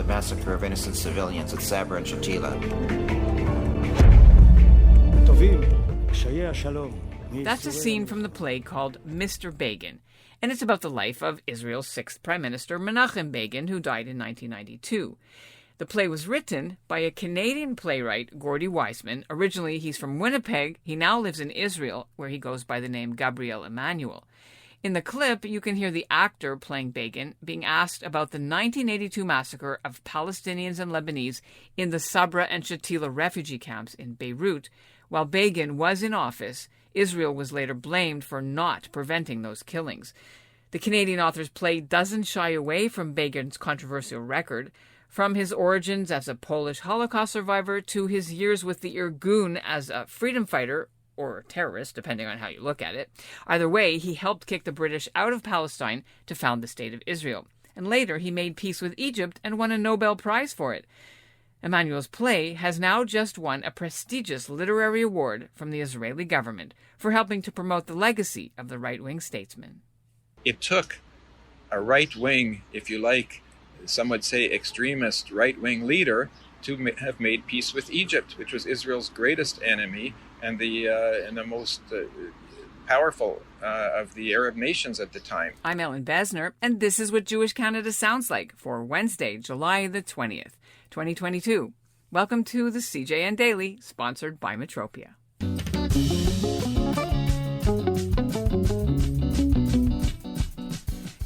massacre of innocent civilians at Sabra and Shatila. That's a scene from the play called Mr. Begin, and it's about the life of Israel's sixth Prime Minister, Menachem Begin, who died in 1992. The play was written by a Canadian playwright, Gordy Wiseman. Originally, he's from Winnipeg. He now lives in Israel, where he goes by the name Gabriel Emanuel. In the clip, you can hear the actor playing Begin being asked about the 1982 massacre of Palestinians and Lebanese in the Sabra and Shatila refugee camps in Beirut. While Begin was in office, Israel was later blamed for not preventing those killings. The Canadian author's play doesn't shy away from Begin's controversial record, from his origins as a Polish Holocaust survivor to his years with the Irgun as a freedom fighter, or terrorist, depending on how you look at it. Either way, he helped kick the British out of Palestine to found the State of Israel. And later, he made peace with Egypt and won a Nobel Prize for it. Emanuel's play has now just won a prestigious literary award from the Israeli government for helping to promote the legacy of the right-wing statesman. It took a right-wing, if you like, some would say extremist right-wing leader to have made peace with Egypt, which was Israel's greatest enemy and the most powerful of the Arab nations at the time. I'm Ellen Besner, and this is what Jewish Canada sounds like for Wednesday, July the 20th, 2022. Welcome to the CJN Daily, sponsored by Metropia.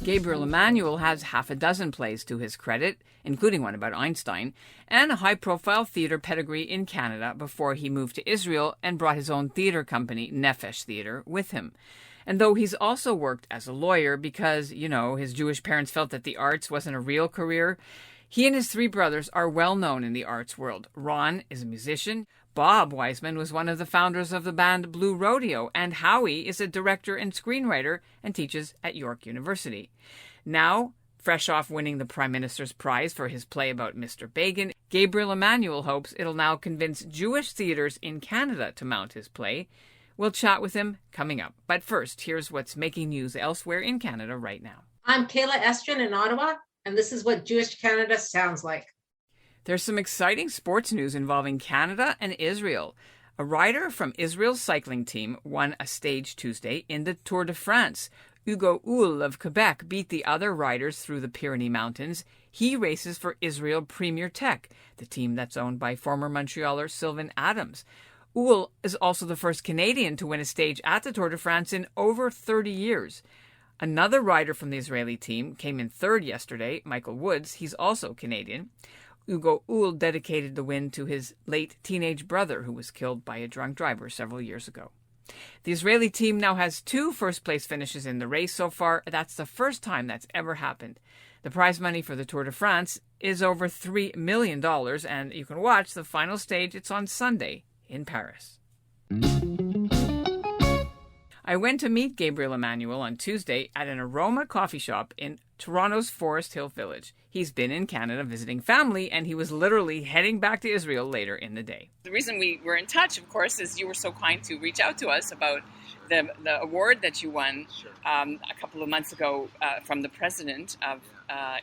Gabriel Emanuel has half a dozen plays to his credit, including one about Einstein, and a high-profile theatre pedigree in Canada before he moved to Israel and brought his own theatre company, Nefesh Theatre, with him. And though he's also worked as a lawyer because, his Jewish parents felt that the arts wasn't a real career, he and his three brothers are well known in the arts world. Ron is a musician. Bob Wiseman was one of the founders of the band Blue Rodeo, and Howie is a director and screenwriter and teaches at York University. Now, fresh off winning the Prime Minister's Prize for his play about Mr. Begin, Gabriel Emanuel hopes it'll now convince Jewish theaters in Canada to mount his play. We'll chat with him coming up. But first, here's what's making news elsewhere in Canada right now. I'm Kayla Estrin in Ottawa, and this is what Jewish Canada sounds like. There's some exciting sports news involving Canada and Israel. A rider from Israel's cycling team won a stage Tuesday in the Tour de France. Hugo Hull of Quebec beat the other riders through the Pyrenees Mountains. He races for Israel Premier Tech, the team that's owned by former Montrealer Sylvain Adams. Hull is also the first Canadian to win a stage at the Tour de France in over 30 years. Another rider from the Israeli team came in third yesterday, Michael Woods. He's also Canadian. Hugo Hull dedicated the win to his late teenage brother, who was killed by a drunk driver several years ago. The Israeli team now has 2 first-place finishes in the race so far. That's the first time that's ever happened. The prize money for the Tour de France is over $3 million, and you can watch the final stage. It's on Sunday in Paris. I went to meet Gabriel Emanuel on Tuesday at an Aroma coffee shop in Toronto's Forest Hill Village. He's been in Canada visiting family, and he was literally heading back to Israel later in the day. The reason we were in touch, of course, is you were so kind to reach out to us about the award that you won a couple of months ago from the president of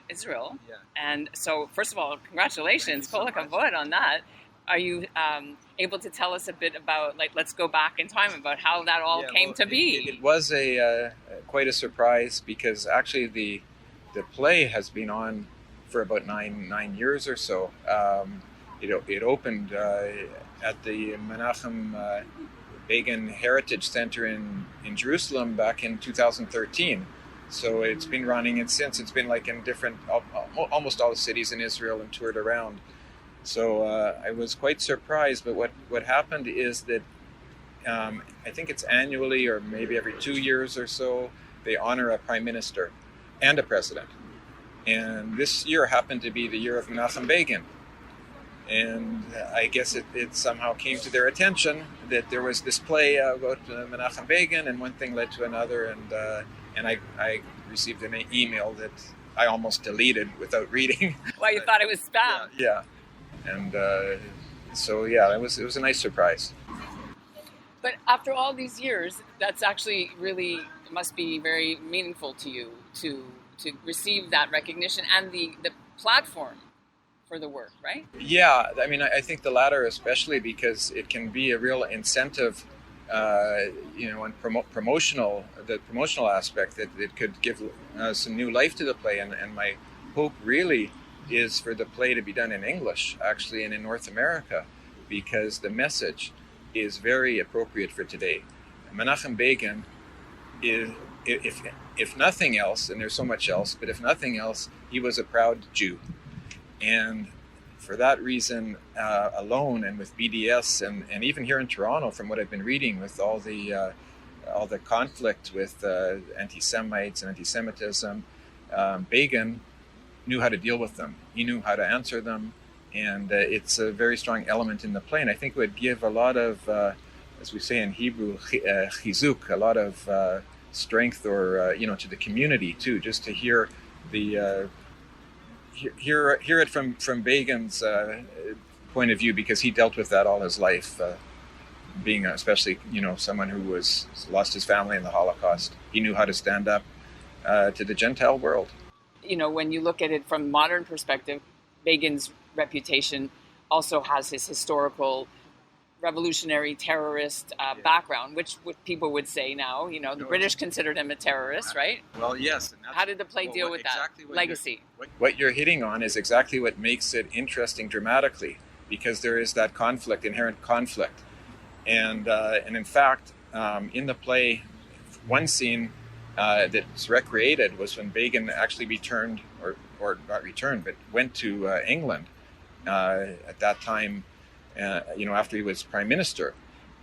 Israel. Yeah. And so, first of all, congratulations, kol hakavod on that. Are you able to tell us a bit about, let's go back in time about how that all came to be? It was quite a surprise because actually the play has been on for about nine years or so. It opened at the Menachem Begin Heritage Center in Jerusalem back in 2013. So it's been running, and since it's been in different, almost all the cities in Israel and toured around. So I was quite surprised, but what happened is that I think it's annually or maybe every 2 years or so, they honor a prime minister and a president. And this year happened to be the year of Menachem Begin. And I guess it somehow came to their attention that there was this play about Menachem Begin, and one thing led to another, and I received an email that I almost deleted without reading. Well, you thought it was spam. Yeah. And it was a nice surprise. But after all these years, that's actually really must be very meaningful to you to receive that recognition and the platform for the work, right? Yeah, I mean, I think the latter especially because it can be a real incentive, and promotional aspect that it could give some new life to the play. And my hope really is for the play to be done in English, actually, and in North America, because the message is very appropriate for today. Menachem Begin is, if nothing else, and there's so much else, but if nothing else, he was a proud Jew. And for that reason alone, and with BDS, and even here in Toronto, from what I've been reading, with all the conflict with anti-Semites and anti-Semitism, Begin knew how to deal with them. He knew how to answer them, and it's a very strong element in the play. And I think it would give a lot of, as we say in Hebrew, chizuk, a lot of strength, or to the community too, just to hear the hear it from Begin's point of view, because he dealt with that all his life, being especially someone who was lost his family in the Holocaust. He knew how to stand up to the Gentile world. When you look at it from modern perspective, Begin's reputation also has his historical revolutionary terrorist background, which people would say now, the British considered him a terrorist, right? Well, yes. And how did the play deal with that legacy? What you're hitting on is exactly what makes it interesting dramatically, because there is that inherent conflict. And in fact, in the play, one scene that's recreated was when Begin actually returned, or not returned, but went to England at that time, after he was prime minister.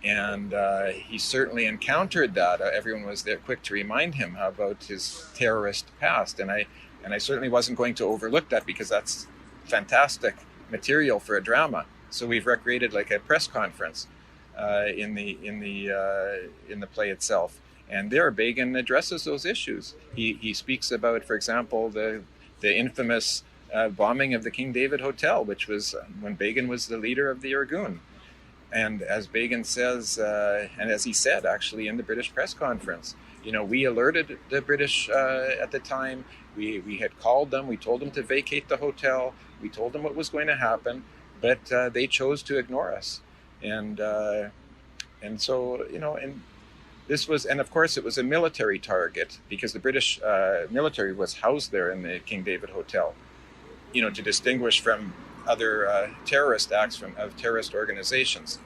And he certainly encountered that. Everyone was there quick to remind him about his terrorist past. And I certainly wasn't going to overlook that, because that's fantastic material for a drama. So we've recreated like a press conference in the play itself. And there, Begin addresses those issues. He speaks about, for example, the infamous bombing of the King David Hotel, which was when Begin was the leader of the Irgun. And as Begin says, and as he said actually in the British press conference, we alerted the British at the time. We had called them. We told them to vacate the hotel. We told them what was going to happen, but they chose to ignore us. And so, and this was, and of course it was a military target, because the British military was housed there in the King David Hotel, to distinguish from other terrorist acts of terrorist organizations.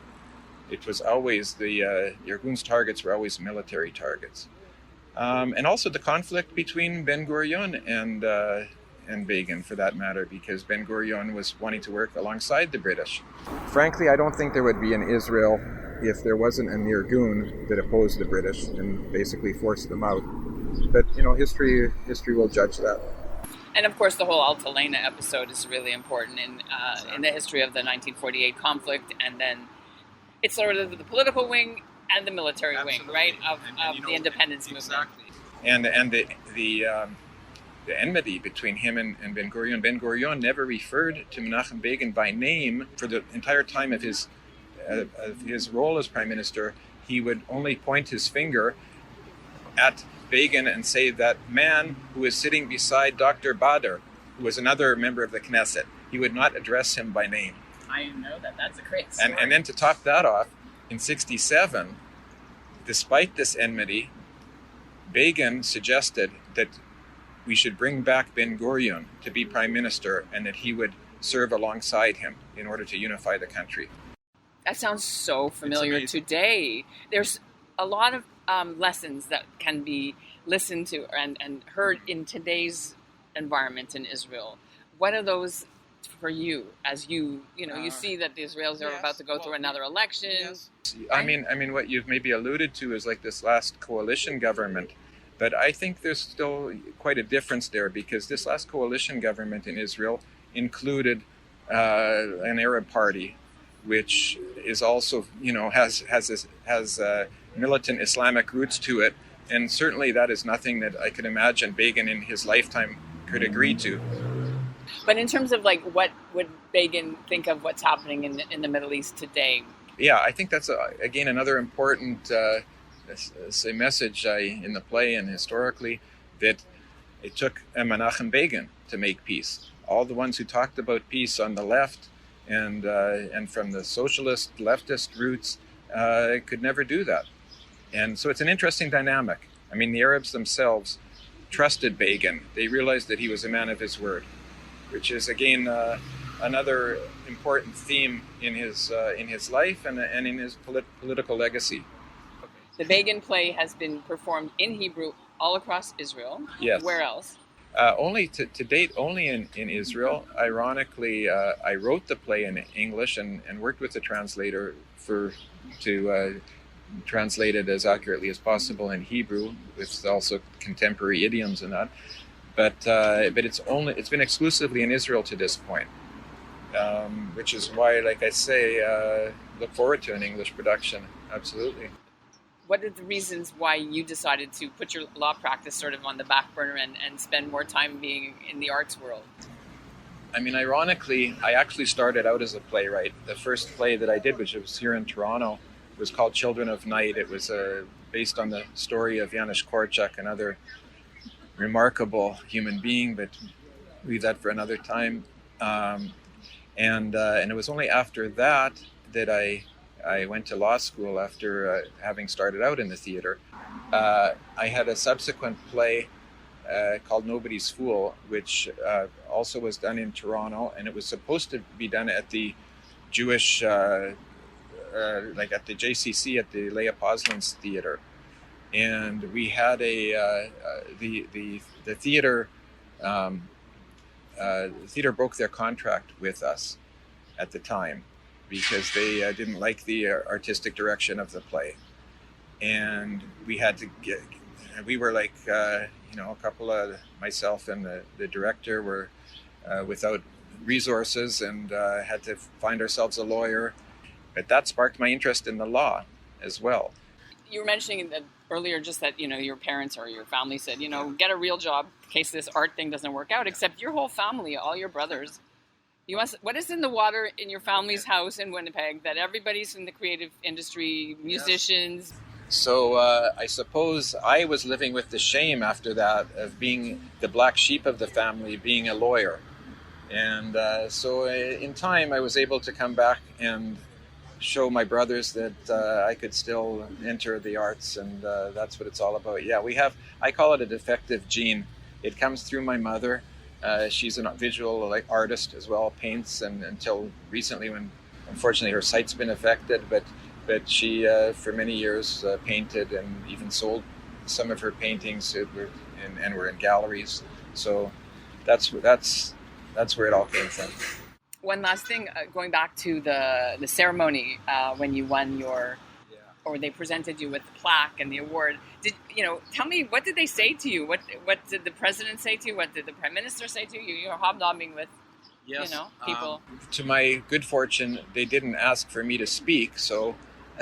It was always the Irgun's targets were always military targets. And also the conflict between Ben Gurion and Begin, for that matter, because Ben Gurion was wanting to work alongside the British. Frankly, I don't think there would be an Israel if there wasn't an Irgun that opposed the British and basically forced them out. But history will judge that. And of course, the whole Alta Lena episode is really important in the history of the 1948 conflict, and then it's sort of the political wing and the military wing, right, of the independence movement. And the enmity between him and Ben Gurion. Ben Gurion never referred to Menachem Begin by name for the entire time of his role as prime minister. He would only point his finger at Begin and say, that man who is sitting beside Dr. Badr, who was another member of the Knesset. He would not address him by name. I know that. That's a great story. And then to top that off, in 1967, despite this enmity, Begin suggested that we should bring back Ben Gurion to be prime minister, and that he would serve alongside him in order to unify the country. That sounds so familiar today. There's a lot of lessons that can be listened to and heard in today's environment in Israel. What are those for you, as you see that the Israelis are about to go through another election? Yes. Right? I mean, what you've maybe alluded to is like this last coalition government. But I think there's still quite a difference there, because this last coalition government in Israel included an Arab party, which is also, has militant Islamic roots to it, and certainly that is nothing that I could imagine Begin in his lifetime could agree to. But in terms of what would Begin think of what's happening in the Middle East today? Yeah, I think that's again another important message in the play and historically, that it took Menachem Begin to make peace. all the ones who talked about peace on the left and from the socialist leftist roots could never do that. And so it's an interesting dynamic. I mean, the Arabs themselves trusted Begin. They realized that he was a man of his word, which is again another important theme in his life and in his political legacy. The Begin play has been performed in Hebrew all across Israel. Yes. Where else? Only to date, only in Israel. Ironically, I wrote the play in English and worked with the translator to translate it as accurately as possible in Hebrew, with also contemporary idioms and that. But it's been exclusively in Israel to this point, which is why, like I say, look forward to an English production. Absolutely. What are the reasons why you decided to put your law practice sort of on the back burner and spend more time being in the arts world? I mean, ironically, I actually started out as a playwright. The first play that I did, which was here in Toronto, was called Children of Night. It was based on the story of Janusz Korczak, another remarkable human being, but leave that for another time. And it was only after that I went to law school after having started out in the theater. I had a subsequent play called Nobody's Fool, which also was done in Toronto, and it was supposed to be done at the Jewish, like at the JCC, at the Leah Poslan's Theater. And we had the theater broke their contract with us at the time, because they didn't like the artistic direction of the play. And we had to we were like, a couple of, myself and the director were without resources and had to find ourselves a lawyer. But that sparked my interest in the law as well. You were mentioning that earlier, just that, your parents or your family said, get a real job in case this art thing doesn't work out, except your whole family, all your brothers. What is in the water in your family's house in Winnipeg that everybody's in the creative industry, musicians? So I suppose I was living with the shame after that of being the black sheep of the family, being a lawyer. And so in time I was able to come back and show my brothers that I could still enter the arts, and that's what it's all about. Yeah, I call it a defective gene. It comes through my mother. She's a visual artist as well, paints, and until recently, when unfortunately her sight's been affected, but she for many years painted and even sold some of her paintings and were in galleries. So that's where it all came from. One last thing, going back to the ceremony when you won or they presented you with the plaque and the award. Tell me, what did they say to you? What did the president say to you? What did the prime minister say to you? You're hobnobbing with, people. To my good fortune, they didn't ask for me to speak, so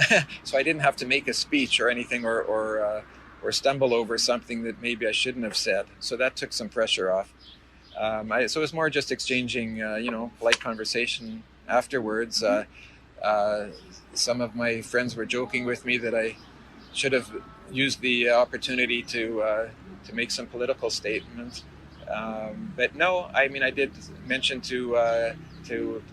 I didn't have to make a speech or anything or stumble over something that maybe I shouldn't have said. So that took some pressure off. So it was more just exchanging, polite conversation afterwards. Some of my friends were joking with me that I should have used the opportunity to make some political statements. But no, I mean, I did mention to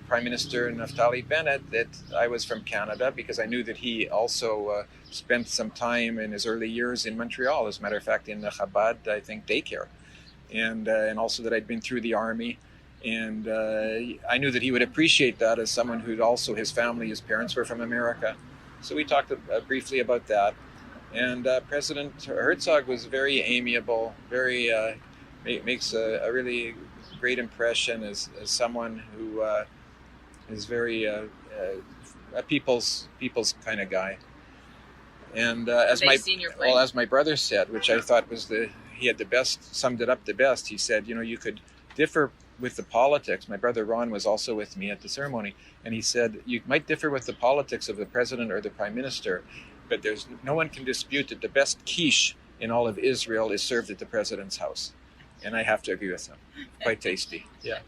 Prime Minister Naftali Bennett that I was from Canada, because I knew that he also spent some time in his early years in Montreal, as a matter of fact, in the Chabad, I think, daycare. And also that I'd been through the army. And I knew that he would appreciate that as someone who'd also, his family, his parents were from America. So we talked briefly about that. And President Herzog was very amiable, very makes a really great impression as someone who is very a people's kind of guy. And as my brother said, which I thought was he had summed it up the best. He said, you could differ with the politics. My brother Ron was also with me at the ceremony, and he said, you might differ with the politics of the president or the prime minister, but no one can dispute that the best quiche in all of Israel is served at the president's house. And I have to agree with him. Quite tasty. Yeah.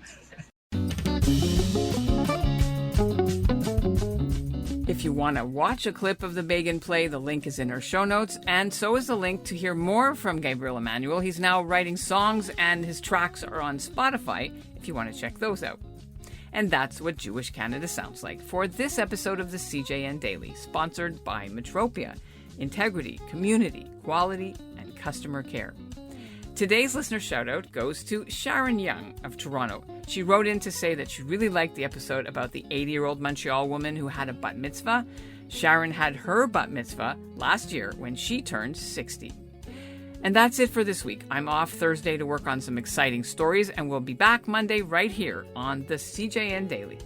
If If you want to watch a clip of the Begin play, the link is in our show notes, and so is the link to hear more from Gabriel Emanuel. He's now writing songs, and his tracks are on Spotify if you want to check those out. And that's what Jewish Canada sounds like for this episode of the CJN Daily, sponsored by Metropia, integrity, community, quality, and customer care. Today's listener shoutout goes to Sharon Young of Toronto. She wrote in to say that she really liked the episode about the 80-year-old Montreal woman who had a bat mitzvah. Sharon had her bat mitzvah last year when she turned 60. And that's it for this week. I'm off Thursday to work on some exciting stories, and we'll be back Monday right here on the CJN Daily.